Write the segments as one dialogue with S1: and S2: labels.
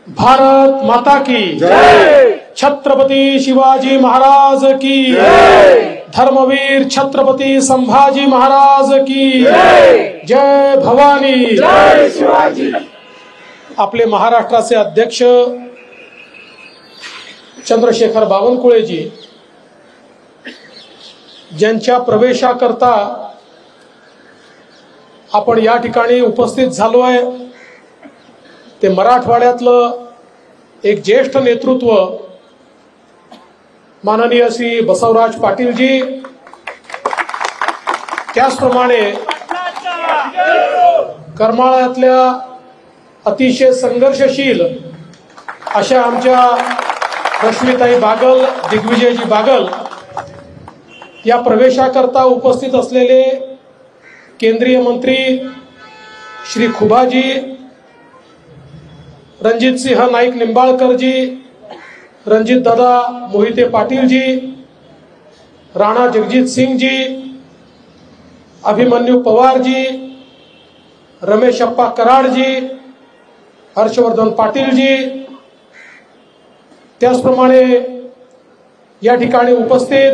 S1: भारत माता की जय। छत्रपति शिवाजी महाराज की जय। धर्मवीर छत्रपति संभाजी महाराज की जय। जय भवानी जय शिवाजी। आपले महाराष्ट्राचे अध्यक्ष चंद्रशेखर बावनकुळेजी ज्यांच्या प्रवेशाकरता आपण या ठिकाणी उपस्थित झालो आहे ते मराठवाड्यातलं एक ज्येष्ठ नेतृत्व माननीय श्री बसवराज पाटीलजी, त्याचप्रमाणे करमाळ्यातल्या अतिशय संघर्षशील अशा आमच्या रश्मिताई बागल, दिग्विजयजी बागल या प्रवेशाकरता उपस्थित असलेले केंद्रीय मंत्री श्री खुबाजी, रणजित सिंह नाईक निंबाळकरजी, रणजित दादा मोहिते पाटीलजी, राणा जगजीत सिंगजी, अभिमन्यू पवारजी, रमेश अप्पा कराडजी, हर्षवर्धन पाटीलजी, त्याचप्रमाणे या ठिकाणी उपस्थित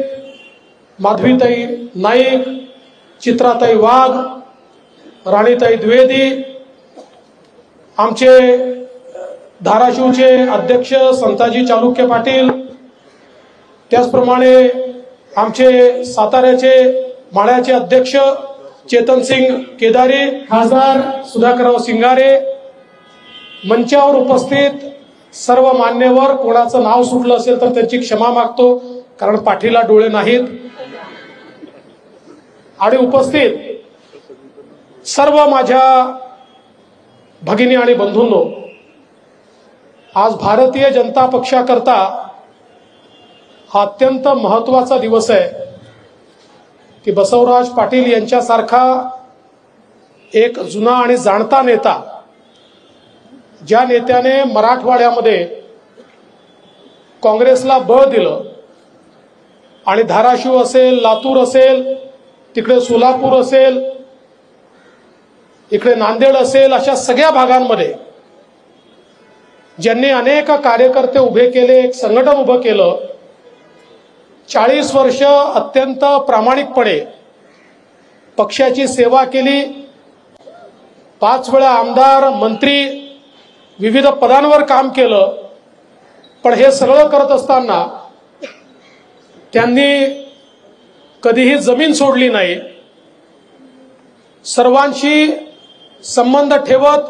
S1: माधवीताई नाईक, चित्राताई वाघ, राणीताई द्विवेदी, आमचे धाराशिवचे अध्यक्ष संताजी चालुक्य पाटील, त्याचप्रमाणे आमचे साताऱ्याचे माळ्याचे अध्यक्ष चेतन सिंग केदारी, खासदार सुधाकरराव सिंगारे, मंचावर उपस्थित सर्व मान्यवर, कोणाचं नाव सुटलं असेल तर त्यांची क्षमा मागतो कारण पाठीला डोळे नाहीत, आणि उपस्थित सर्व माझ्या भगिनी आणि बंधूंनो, आज भारतीय जनता पक्षाकरता हा अत्यंत महत्त्वाचा दिवस आहे की बसवराज पाटील यांच्यासारखा एक जुना आणि जाणता नेता, ज्या नेत्याने मराठवाड्यामध्ये काँग्रेसला बळ दिलं आणि धाराशिव असेल, लातूर असेल, तिकडे सोलापूर असेल, इकडे नांदेड असेल, अशा सगळ्या भागांमध्ये ज्यांनी अनेक कार्यकर्ते उभे केले, एक संघटन उभं केलं, 40 वर्ष अत्यंत प्रामाणिकपणे पक्षाची सेवा केली, 5 वेळा आमदार, मंत्री, विविध पदांवर काम केलं, पण हे सगळं करत असताना त्यांनी कधीही जमीन सोडली नाही, सर्वांशी संबंध ठेवत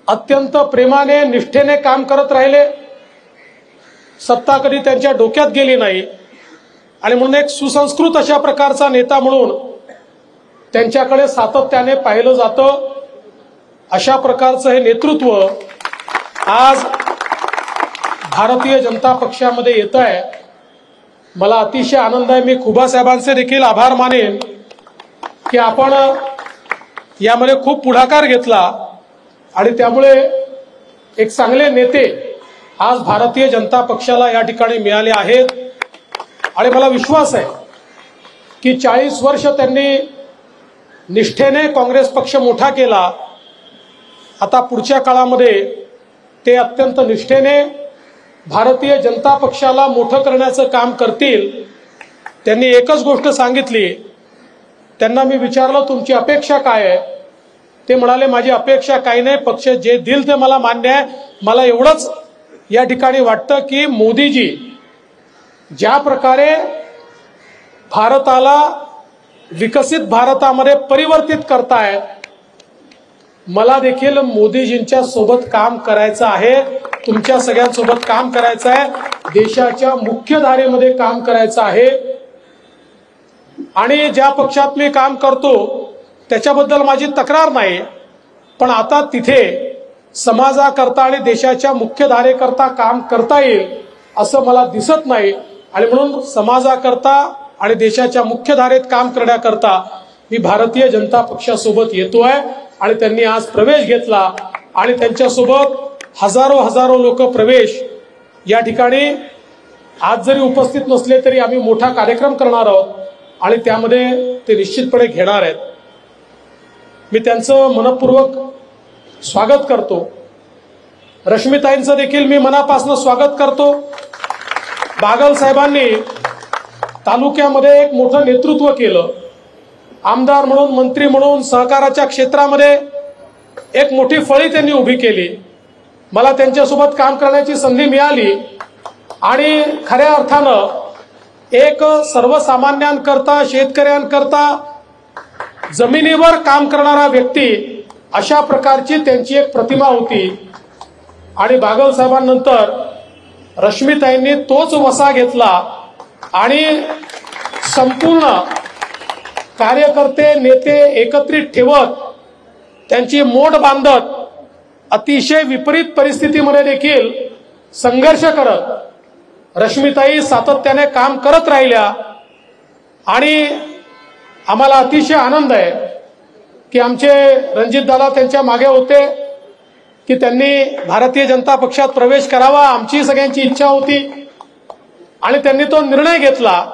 S1: अत्यंत प्रेमाने, निष्ठेने काम करत राहिले, सत्ता कधी त्यांच्या डोक्यात गेली नाही, आणि म्हणून एक सुसंस्कृत अशा प्रकारचा नेता म्हणून त्यांच्याकडे सातत्याने पाहिलं जातं. अशा प्रकारचं हे नेतृत्व आज भारतीय जनता पक्षामध्ये येत आहे. मला अतिशय आनंद आहे. मी खुबा साहेबांचे देखील आभार मानेन की आपण यामध्ये खूप पुढाकार घेतला आणि त्यामुळे एक चांगले नेते आज भारतीय जनता पक्षाला या ठिकाणी मिळाले आहेत. आणि मला विश्वास आहे की 40 वर्ष त्यांनी निष्ठेने काँग्रेस पक्ष मोठा केला. आता पुढच्या काळामध्ये ते अत्यंत निष्ठेने भारतीय जनता पक्षाला मोठं करण्याचं काम करतील. त्यांनी एकच गोष्ट सांगितली. त्यांना मी विचारलं तुमची अपेक्षा काय आहे, ते म्हणाले माझी अपेक्षा काही नाही, पक्ष जे दिल ते मला मान्य आहे. मला एवढंच या ठिकाणी वाटतं की मोदीजी ज्या प्रकारे भारताला विकसित भारतामध्ये परिवर्तित करतायत, मला देखील मोदीजींच्या सोबत काम करायचं आहे, तुमच्या सगळ्यांसोबत काम करायचं आहे, देशाच्या मुख्य धारेमध्ये काम करायचं आहे. आणि ज्या पक्षात मी काम करतो त्याच्याबद्दल माझी तक्रार नाही, पण आता तिथे समाजाकरता आणि देशाच्या मुख्य धारेकरता काम करता येईल असं मला दिसत नाही. आणि म्हणून समाजाकरता आणि देशाच्या मुख्य धारेत काम करण्याकरता मी भारतीय जनता पक्षासोबत येतोय. आणि त्यांनी आज प्रवेश घेतला आणि त्यांच्यासोबत हजारो लोक प्रवेश या ठिकाणी आज जरी उपस्थित नसले तरी आम्ही मोठा कार्यक्रम करणार आहोत आणि त्यामध्ये ते निश्चितपणे घेणार आहेत. मी त्यांचं मनपूर्वक स्वागत करतो. रश्मीताईंचं देखील मी मनापासून स्वागत करतो। बागल साहेबांनी तालुक्यामध्ये एक मोठं नेतृत्व केलं, आमदार म्हणून, मंत्री म्हणून, सहकाराच्या क्षेत्रामध्ये एक मोठी फळी त्यांनी उभी केली। मला त्यांच्यासोबत काम करण्याची संधी मिळाली आणि खऱ्या अर्थानं एक सर्वसामान्यांकरता, शेतकऱ्यांकरता जमिनीवर काम करणारा व्यक्ती अशा प्रकारची त्यांची एक प्रतिमा होती। आणि बागल साहेबांनंतर रश्मीताईंनी तोच वसा घेतला आणि संपूर्ण कार्यकर्ते, नेते एकत्रित ठेवत, त्यांची मोड बांधत, अतिशय विपरीत परिस्थितीमध्ये देखील संघर्ष करत रश्मीताई सातत्याने काम करत राहिल्या। आणि आम्हाला अतिशय आनंद आहे की आमचे रणजितदादा त्यांच्या मागे होते की त्यांनी भारतीय जनता पक्षात प्रवेश करावा, आमची सगळ्यांची इच्छा होती आणि त्यांनी तो निर्णय घेतला।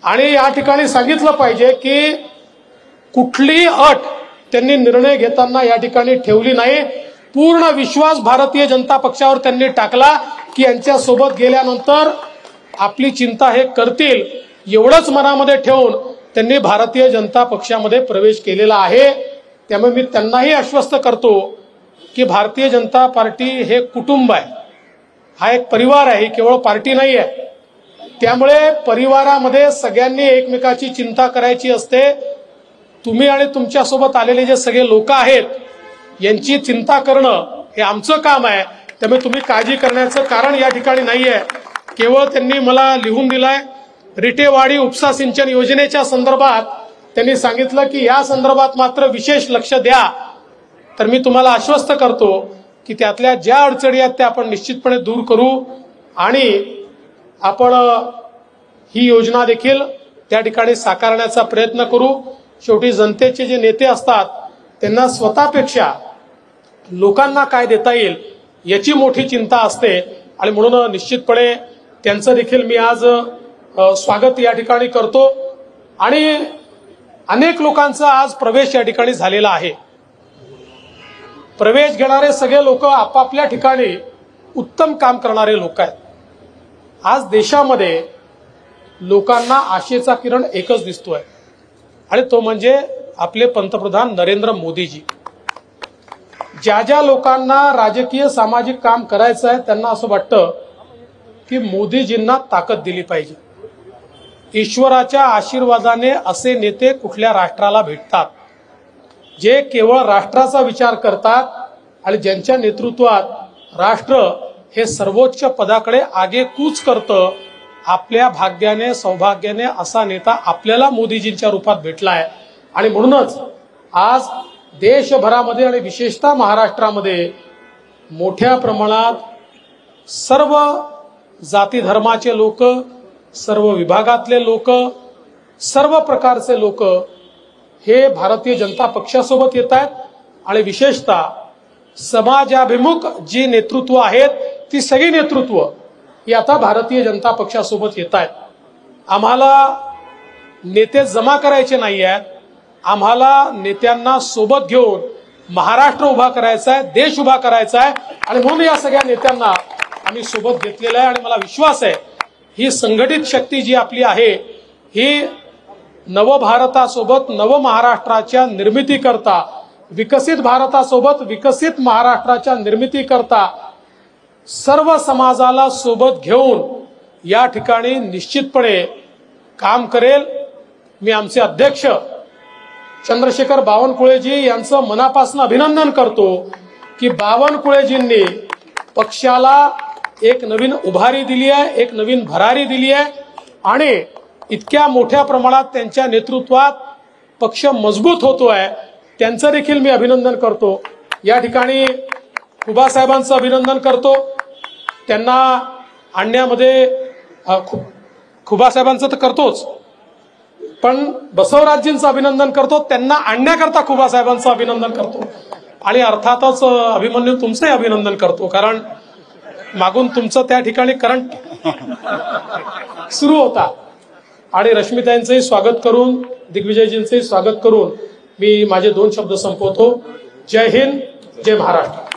S1: आणि या ठिकाणी सांगितलं पाहिजे की कुठलीही अट त्यांनी निर्णय घेताना या ठिकाणी ठेवली नाही। पूर्ण विश्वास भारतीय जनता पक्षावर त्यांनी टाकला की यांच्या सोबत गेल्यानंतर आपली चिंता हे करतील, एवढंच मनामध्ये ठेवून त्यांनी भारतीय जनता पक्षामध्ये प्रवेश केलेला आहे। त्यामुळे मी त्यांनाही आश्वस्त करतो की भारतीय जनता पार्टी हे कुटुंब आहे, हा एक परिवार आहे, केवळ पार्टी नाही आहे। त्यामुळे परिवारामध्ये सगळ्यांनी एकमेकाची चिंता करायची असते। तुम्ही आणि तुमच्यासोबत आलेले जे सगळे लोक आहेत यांची चिंता करणं हे आमचं काम आहे। त्यामुळे तुम्ही काळजी करण्याचं कारण या ठिकाणी नाहीये। केवळ त्यांनी मला लिहून दिलाय रिटेवाडी उपसा सिंचन योजनेच्या संदर्भात त्यांनी सांगितलं की या संदर्भात मात्र विशेष लक्ष द्या। तर मी तुम्हाला आश्वस्त करतो की त्यातल्या ज्या अडचणी आहेत त्या आपण निश्चितपणे दूर करू आणि आपण ही योजना देखील त्या ठिकाणी साकारण्याचा प्रयत्न करू। शेवटी जनतेचे जे नेते असतात त्यांना स्वतःपेक्षा लोकांना काय देता येईल याची मोठी चिंता असते आणि म्हणून निश्चितपणे त्यांचं देखील मी आज स्वागत या ठिकाणी करतो। आणि अनेक लोकांचा आज प्रवेश या ठिकाणी झालेला आहे। प्रवेश घेणारे सगळे लोक आपापल्या ठिकाणी उत्तम काम करणारे लोक आहेत। आज देशामध्ये लोकांना आशेचा किरण एकच दिसतोय आणि तो म्हणजे आपले पंतप्रधान नरेंद्र मोदीजी। ज्या ज्या लोकांना राजकीय सामाजिक काम करायचं आहे त्यांना असं वाटतं की मोदीजींना ताकद दिली पाहिजे। ईश्वराच्या आशीर्वादाने असे नेते कुठल्या राष्ट्राला भेटतात जे केवळ राष्ट्राचा विचार करतात आणि ज्यांच्या नेतृत्वात राष्ट्र हे सर्वोच्च पदाकडे आगेकूच करतं। आपल्या भाग्याने, सौभाग्याने असा नेता आपल्याला मोदीजींच्या रूपात भेटलाय आणि म्हणूनच आज देशभरामध्ये आणि विशेषतः महाराष्ट्रामध्ये मोठ्या प्रमाणात सर्व जाती धर्माचे लोक, सर्व विभागातले लोक, सर्व प्रकारचे लोक हे भारतीय जनता पक्षासोबत येत आहेत आणि विशेषतः समाजाभिमुख जी नेतृत्व आहेत ती सगळी नेतृत्व ही आता भारतीय जनता पक्षासोबत येत आहेत। आम्हाला नेते जमा करायचे नाही आहेत, आम्हाला नेत्यांना सोबत घेऊन महाराष्ट्र उभा करायचा आहे, देश उभा करायचा आहे आणि म्हणून या सगळ्या नेत्यांना आम्ही सोबत घेतलेला आहे। आणि मला विश्वास आहे ही संघटित शक्ती जी आपली आहे ही नवभारतासोबत, नव महाराष्ट्राच्या निर्मितीकरता, विकसित भारतासोबत विकसित महाराष्ट्राच्या निर्मितीकरता सर्व समाजाला सोबत घेऊन या ठिकाणी निश्चितपणे काम करेल। मी आमचे अध्यक्ष चंद्रशेखर बावनकुळेजी यांचं मनापासून अभिनंदन करतो की बावनकुळेजींनी पक्षाला एक नवीन उभारी दिली आहे, एक नवीन भरारी दिली आहे आणि इतक्या मोठ्या प्रमाणात त्यांच्या नेतृत्वात पक्ष मजबूत होतोय। त्यांचं देखील मी अभिनंदन करतो। या ठिकाणी खुबासाहेबांचं अभिनंदन करतो, त्यांना आणण्यामध्ये खुबासाहेबांचं तर करतोच, पण बसवराजजींचं अभिनंदन करतो, त्यांना आणण्याकरता खुबासाहेबांचं अभिनंदन करतो आणि अर्थातच अभिमन्यू तुमचंही अभिनंदन करतो कारण मागून तुमचं त्या ठिकाणी करंट सुरू होता। आणि रश्मीताईंचंही स्वागत करून, दिग्विजयजींचंही स्वागत करून मी माझे 2 शब्द संपवतो। जय हिंद, जय महाराष्ट्र।